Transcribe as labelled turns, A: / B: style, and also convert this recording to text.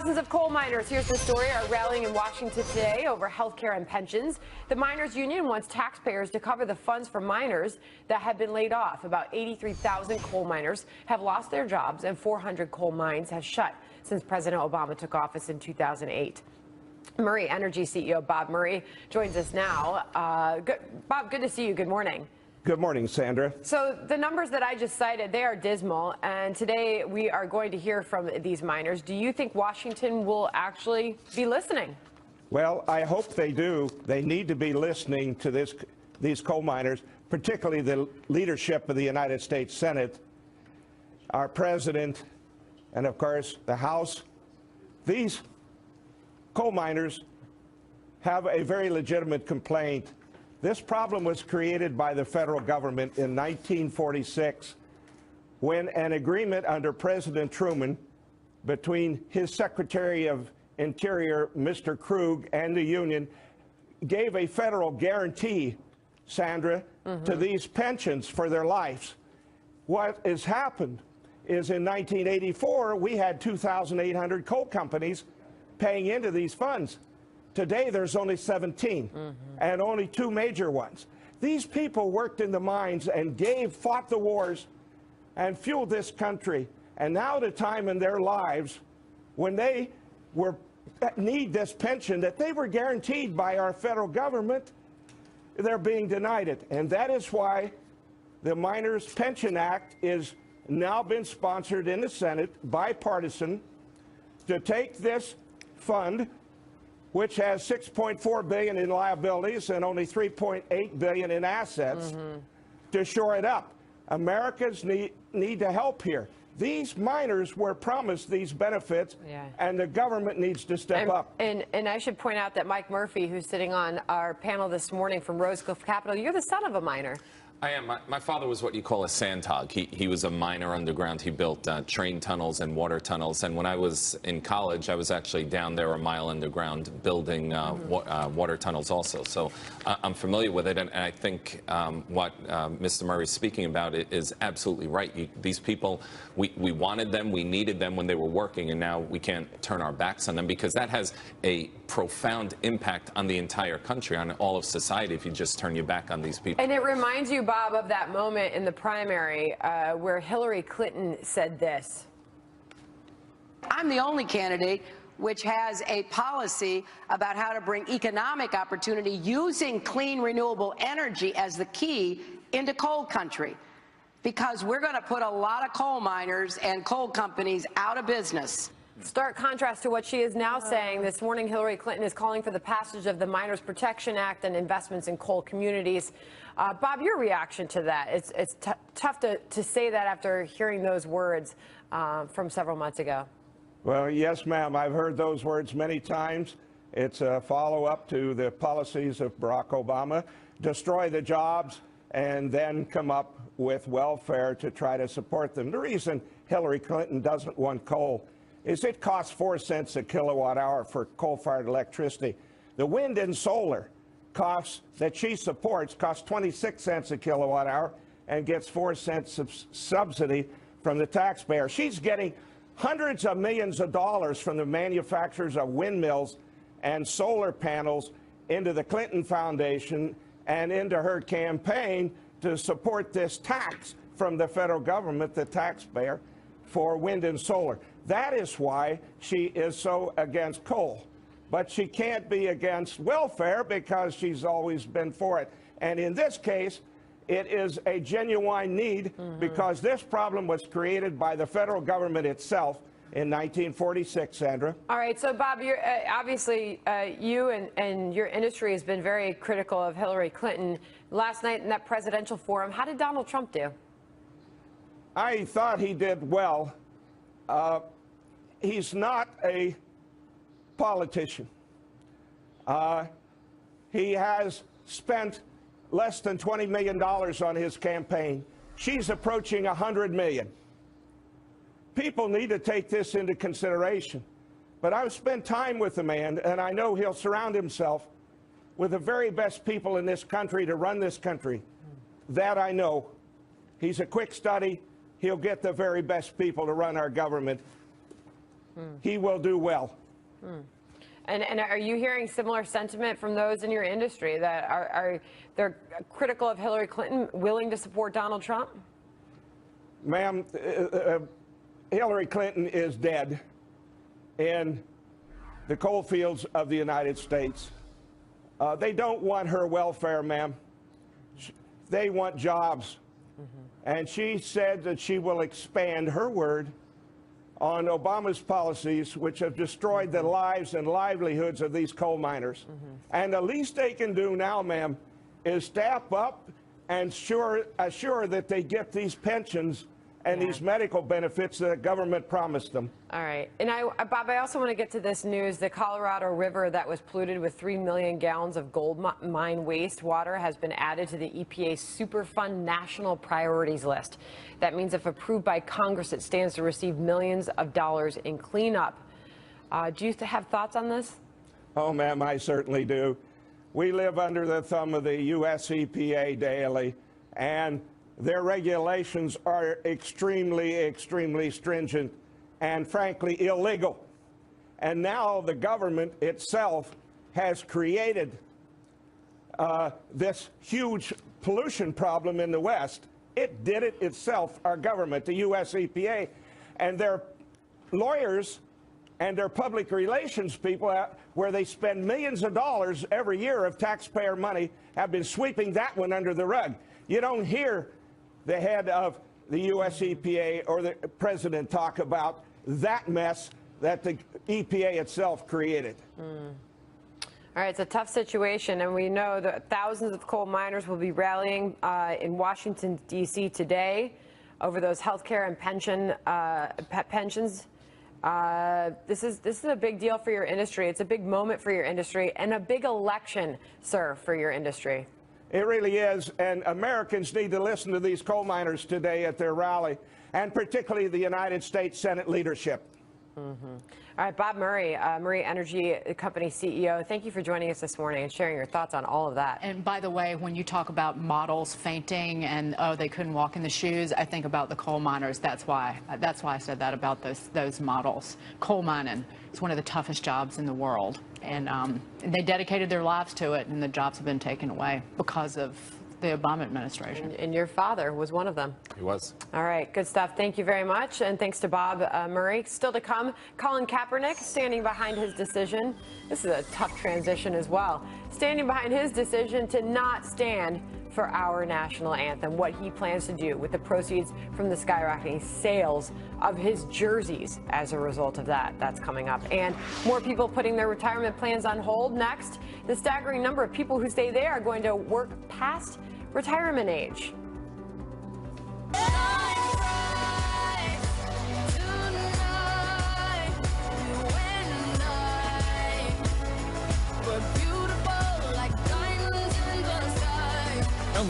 A: Thousands of coal miners, here's the story, are rallying in Washington today over health care and pensions. The miners' union wants taxpayers to cover the funds for miners that have been laid off. About 83,000 coal miners have lost their jobs, and 400 coal mines have shut since President Obama took office in 2008. Murray Energy CEO Bob Murray joins us now. Bob, good to see you. Good morning.
B: Good morning, Sandra.
A: So the numbers that I just cited, they are dismal, and today we are going to hear from these miners. Do you think Washington will actually be listening?
B: Well, I hope they do. They need to be listening to these coal miners, particularly the leadership of the United States Senate, our president, and of course the House. These coal miners have a very legitimate complaint. This problem was created by the federal government in 1946 when an agreement under President Truman between his Secretary of Interior, Mr. Krug, and the union gave a federal guarantee, Sandra, to these pensions for their lives. What has happened is in 1984, we had 2,800 coal companies paying into these funds. Today, there's only 17, and only 2 major ones. These people worked in the mines and fought the wars and fueled this country. And now at a time in their lives when they need this pension that they were guaranteed by our federal government, they're being denied it. And that is why the Miners Pension Act is now been sponsored in the Senate, bipartisan, to take this fund, which has $6.4 billion in liabilities and only $3.8 billion in assets, to shore it up. Americans need to help here. These miners were promised these benefits, and the government needs to step up. And
A: I should point out that Mike Murphy, who's sitting on our panel this morning from Rosecliff Capital, you're the son of a miner.
C: I am. My father was what you call a sandhog. He was a miner underground. He built train tunnels and water tunnels. And when I was in college, I was actually down there a mile underground building water tunnels also. So I'm familiar with it. And I think what Mr. Murray is speaking about is absolutely right. These people, we wanted them, we needed them when they were working, and now we can't turn our backs on them because that has a profound impact on the entire country, on all of society, if you just turn your back on these people.
A: And it reminds you, Bob, of that moment in the primary where Hillary Clinton said this.
D: I'm the only candidate which has a policy about how to bring economic opportunity using clean, renewable energy as the key into coal country, because we're going to put a lot of coal miners and coal companies out of business.
A: Stark contrast to what she is now saying. This morning, Hillary Clinton is calling for the passage of the Miners Protection Act and investments in coal communities. Bob, your reaction to that? It's tough to say that after hearing those words from several months ago.
B: Well, yes, ma'am. I've heard those words many times. It's a follow-up to the policies of Barack Obama: destroy the jobs and then come up with welfare to try to support them. The reason Hillary Clinton doesn't want coal is it costs 4 cents a kilowatt hour for coal-fired electricity. The wind and solar costs that she supports cost 26 cents a kilowatt hour and gets 4 cents of subsidy from the taxpayer. She's getting hundreds of millions of dollars from the manufacturers of windmills and solar panels into the Clinton Foundation and into her campaign to support this tax from the federal government, the taxpayer, for wind and solar. That is why she is so against coal. But she can't be against welfare because she's always been for it. And in this case, it is a genuine need because this problem was created by the federal government itself in 1946, Sandra.
A: All right, so Bob, you're, obviously you and your industry has been very critical of Hillary Clinton. Last night in that presidential forum, how did Donald Trump do?
B: I thought he did well. He's not a politician. He has spent less than $20 million on his campaign. She's approaching $100 million. People need to take this into consideration. But I've spent time with the man, and I know he'll surround himself with the very best people in this country to run this country. That I know. He's a quick study. He'll get the very best people to run our government. he will do well.
A: And are you hearing similar sentiment from those in your industry that are they're critical of Hillary Clinton, willing to support Donald Trump?
B: Ma'am, Hillary Clinton is dead in the coal fields of the United States. They don't want her welfare, ma'am. They want jobs. And she said that she will expand her word on Obama's policies, which have destroyed the lives and livelihoods of these coal miners. And the least they can do now, ma'am, is step up and assure that they get these pensions and these medical benefits that the government promised them.
A: All right. And Bob, I also want to get to this news. The Colorado River that was polluted with 3 million gallons of gold mine wastewater has been added to the EPA's Superfund National Priorities List. That means if approved by Congress, it stands to receive millions of dollars in cleanup. Do you have thoughts on this?
B: Oh, ma'am, I certainly do. We live under the thumb of the U.S. EPA daily, and their regulations are extremely, extremely stringent and, frankly, illegal. And now the government itself has created this huge pollution problem in the West. It did it itself, our government, the U.S. EPA, and their lawyers and their public relations people, where they spend millions of dollars every year of taxpayer money, have been sweeping that one under the rug. You don't hear the head of the U.S. EPA or the president talk about that mess that the EPA itself created.
A: All right, it's a tough situation, and we know that thousands of coal miners will be rallying in Washington, D.C. today over those health care and pensions. This is a big deal for your industry. It's a big moment for your industry and a big election, sir, for your industry.
B: It really is, and Americans need to listen to these coal miners today at their rally, and particularly the United States Senate leadership.
A: All right, Bob Murray, Murray Energy Company CEO, thank you for joining us this morning and sharing your thoughts on all of that.
E: And by the way, when you talk about models fainting and, oh, they couldn't walk in the shoes, I think about the coal miners. That's why I said that about those models. Coal mining is one of the toughest jobs in the world. And they dedicated their lives to it, and the jobs have been taken away because of the Obama administration.
A: And your father was one of them.
C: He was.
A: All right, good stuff. Thank you very much. And thanks to Bob Murray. Still to come, Colin Kaepernick standing behind his decision. This is a tough transition as well. Standing behind his decision to not stand for our national anthem, what he plans to do with the proceeds from the skyrocketing sales of his jerseys as a result of that. That's coming up. And more people putting their retirement plans on hold next. The staggering number of people who say they are going to work past retirement age.